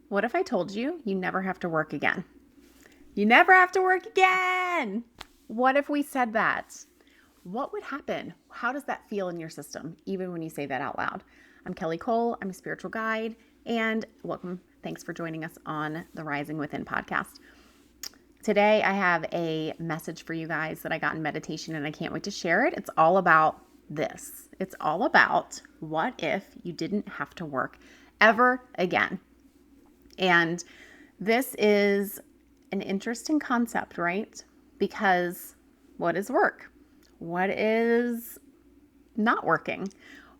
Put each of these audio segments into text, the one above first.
What if I told you you never have to work again? You never have to work again. What if we said that? What would happen? How does that feel in your system, even when you say that out loud? I'm Kelly Cole. I'm a spiritual guide, and welcome. Thanks for joining us on the Rising Within podcast. Today, I have a message for you guys that I got in meditation, and I can't wait to share it. It's all about this. It's all about what if you didn't have to work ever again? And this is an interesting concept, right? Because what is work? What is not working?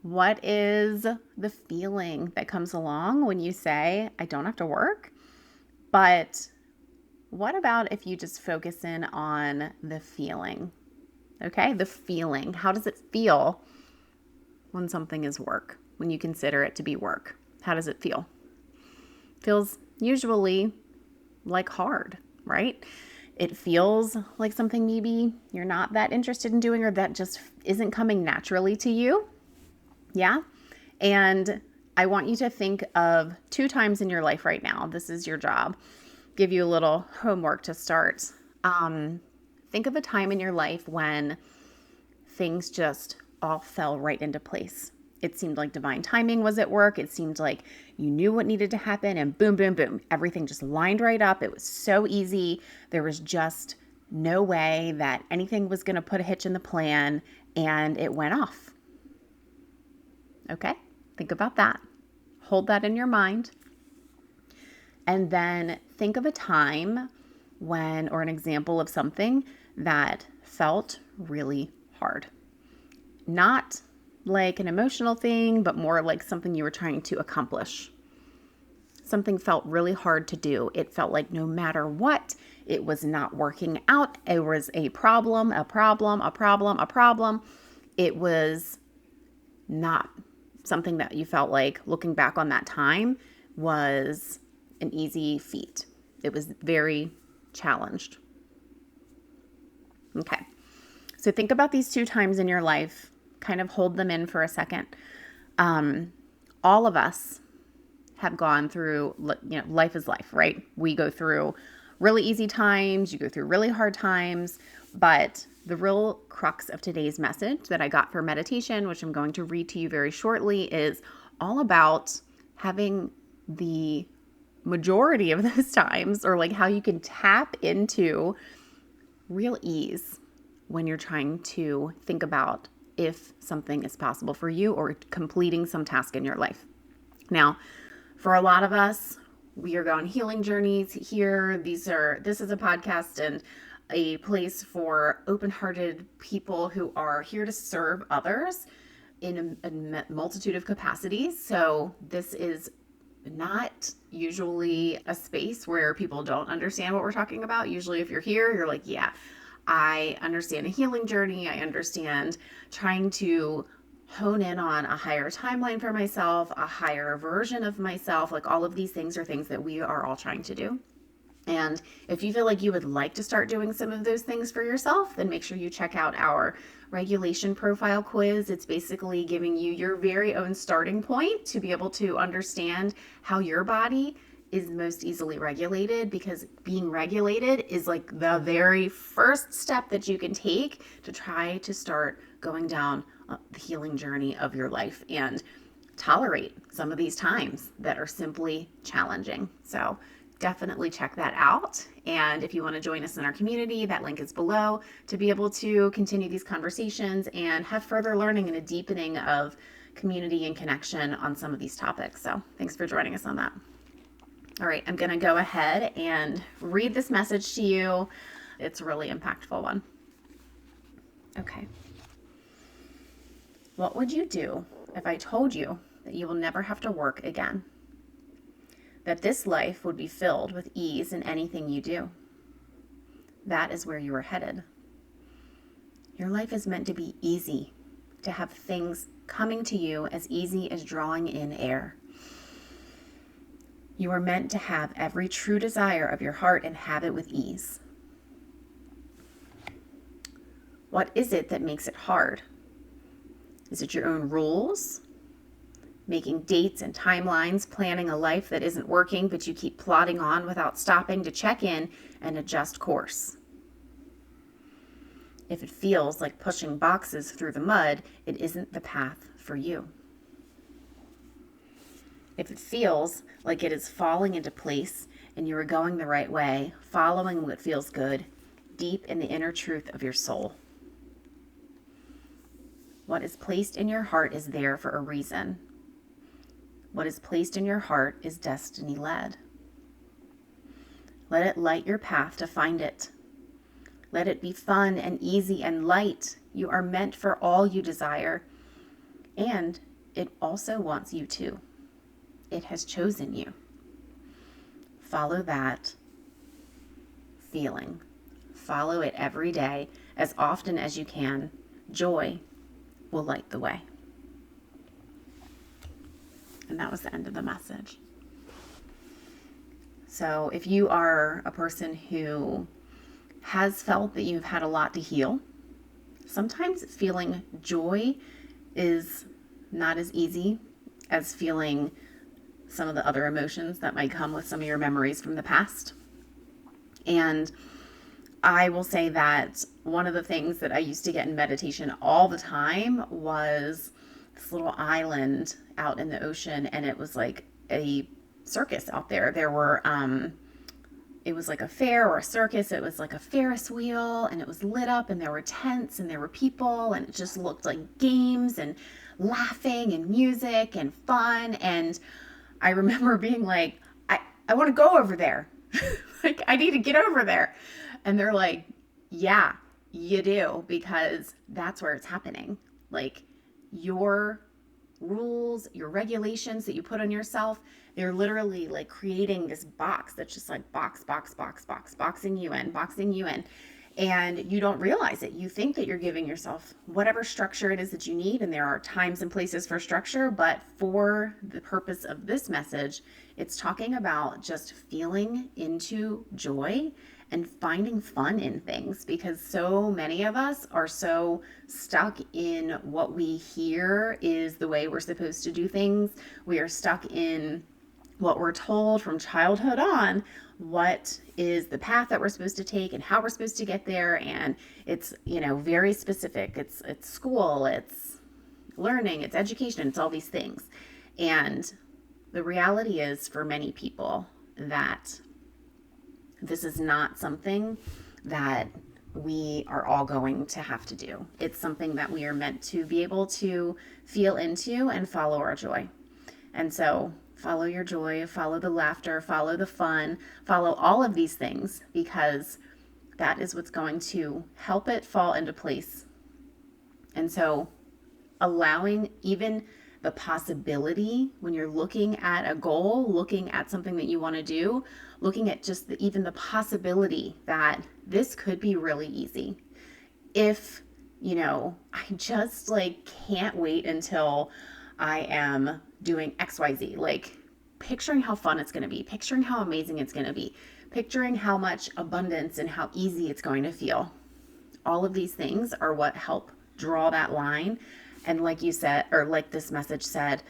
What is the feeling that comes along when you say, I don't have to work? But what about if you just focus in on the feeling? Okay, the feeling. How does it feel when something is work? When you consider it to be work? How does it feel? Feels usually like hard, right? It feels like something maybe you're not that interested in doing or that just isn't coming naturally to you. Yeah. And I want you to think of 2 times in your life right now. This is your job. Give you a little homework to start. Think of a time in your life when things just all fell right into place. It seemed like divine timing was at work. It seemed like you knew what needed to happen and boom, boom, boom. Everything just lined right up. It was so easy. There was just no way that anything was going to put a hitch in the plan, and it went off. Okay? Think about that. Hold that in your mind. And then think of a time when, or an example of something that felt really hard. Not like an emotional thing, but more like something you were trying to accomplish. Something felt really hard to do. It felt like no matter what, it was not working out. It was a problem. It was not something that you felt like, looking back on that time, was an easy feat. It was very challenged. Okay. So think about these 2 times in your life. Kind of hold them in for a second. All of us have gone through, life is life, right? We go through really easy times, you go through really hard times, but the real crux of today's message that I got for meditation, which I'm going to read to you very shortly, is all about having the majority of those times, or like how you can tap into real ease when you're trying to think about if something is possible for you or completing some task in your life. Now, for a lot of us, we are going healing journeys here. This is a podcast and a place for open-hearted people who are here to serve others in a multitude of capacities. So this is not usually a space where people don't understand what we're talking about. Usually if you're here, you're like, yeah, I understand a healing journey. I understand trying to hone in on a higher timeline for myself, a higher version of myself. Like all of these things are things that we are all trying to do. And if you feel like you would like to start doing some of those things for yourself, then make sure you check out our regulation profile quiz. It's basically giving you your very own starting point to be able to understand how your body is most easily regulated, because being regulated is like the very first step that you can take to try to start going down the healing journey of your life and tolerate some of these times that are simply challenging. So definitely check that out. And if you want to join us in our community, that link is below to be able to continue these conversations and have further learning and a deepening of community and connection on some of these topics. So thanks for joining us on that. All right, I'm going to go ahead and read this message to you. It's a really impactful one. Okay. What would you do if I told you that you will never have to work again? That this life would be filled with ease in anything you do? That is where you are headed. Your life is meant to be easy, to have things coming to you as easy as drawing in air. You are meant to have every true desire of your heart and have it with ease. What is it that makes it hard? Is it your own rules? making dates and timelines, planning a life that isn't working, but you keep plodding on without stopping to check in and adjust course. If it feels like pushing boxes through the mud, it isn't the path for you. If it feels like it is falling into place and you are going the right way, following what feels good, deep in the inner truth of your soul. What is placed in your heart is there for a reason. What is placed in your heart is destiny-led. Let it light your path to find it. Let it be fun and easy and light. You are meant for all you desire. And it also wants you to. It has chosen you. Follow that feeling. Follow it every day, as often as you can. Joy will light the way. And that was the end of the message. So if you are a person who has felt that you've had a lot to heal, sometimes feeling joy is not as easy as feeling some of the other emotions that might come with some of your memories from the past. And I will say that one of the things that I used to get in meditation all the time was this little island out in the ocean, and it was like a circus out there. There were, it was like a fair or a circus. It was like a Ferris wheel, and it was lit up, and there were tents, and there were people, and it just looked like games and laughing and music and fun. And I remember being like, I want to go over there. Like, I need to get over there. And they're like, yeah, you do, because that's where it's happening. Like, your rules, your regulations that you put on yourself, they're literally like creating this box that's just like boxing you in. And you don't realize it. You think that you're giving yourself whatever structure it is that you need. And there are times and places for structure. But for the purpose of this message, it's talking about just feeling into joy and finding fun in things, because so many of us are so stuck in what we hear is the way we're supposed to do things. We are stuck in what we're told from childhood on, what is the path that we're supposed to take and how we're supposed to get there. And it's, very specific. It's school, it's learning, it's education, it's all these things. And the reality is, for many people, that this is not something that we are all going to have to do. It's something that we are meant to be able to feel into and follow our joy. And so follow your joy, follow the laughter, follow the fun, follow all of these things, because that is what's going to help it fall into place. And so allowing even the possibility, when you're looking at a goal, looking at something that you want to do, looking at just even the possibility that this could be really easy. If, I just can't wait until I am doing XYZ, like picturing how fun it's going to be, picturing how amazing it's going to be, picturing how much abundance and how easy it's going to feel. All of these things are what help draw that line. And like you said, or like this message said,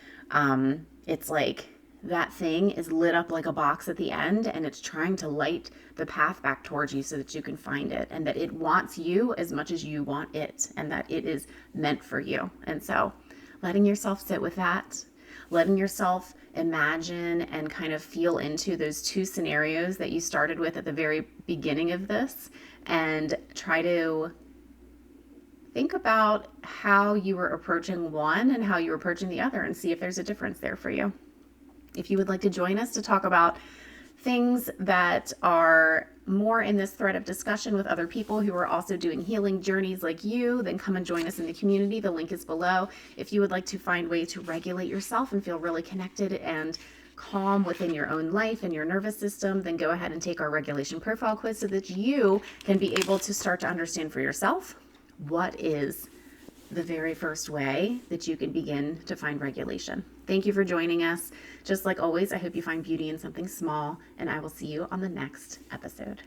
it's like that thing is lit up like a box at the end, and it's trying to light the path back towards you so that you can find it, and that it wants you as much as you want it, and that it is meant for you. And so letting yourself sit with that, letting yourself imagine and kind of feel into those two scenarios that you started with at the very beginning of this, and try to think about how you were approaching one and how you were approaching the other, and see if there's a difference there for you. If you would like to join us to talk about things that are more in this thread of discussion with other people who are also doing healing journeys like you, then come and join us in the community. The link is below. If you would like to find ways to regulate yourself and feel really connected and calm within your own life and your nervous system, then go ahead and take our regulation profile quiz so that you can be able to start to understand for yourself what is the very first way that you can begin to find regulation. Thank you for joining us. Just like always, I hope you find beauty in something small, and I will see you on the next episode.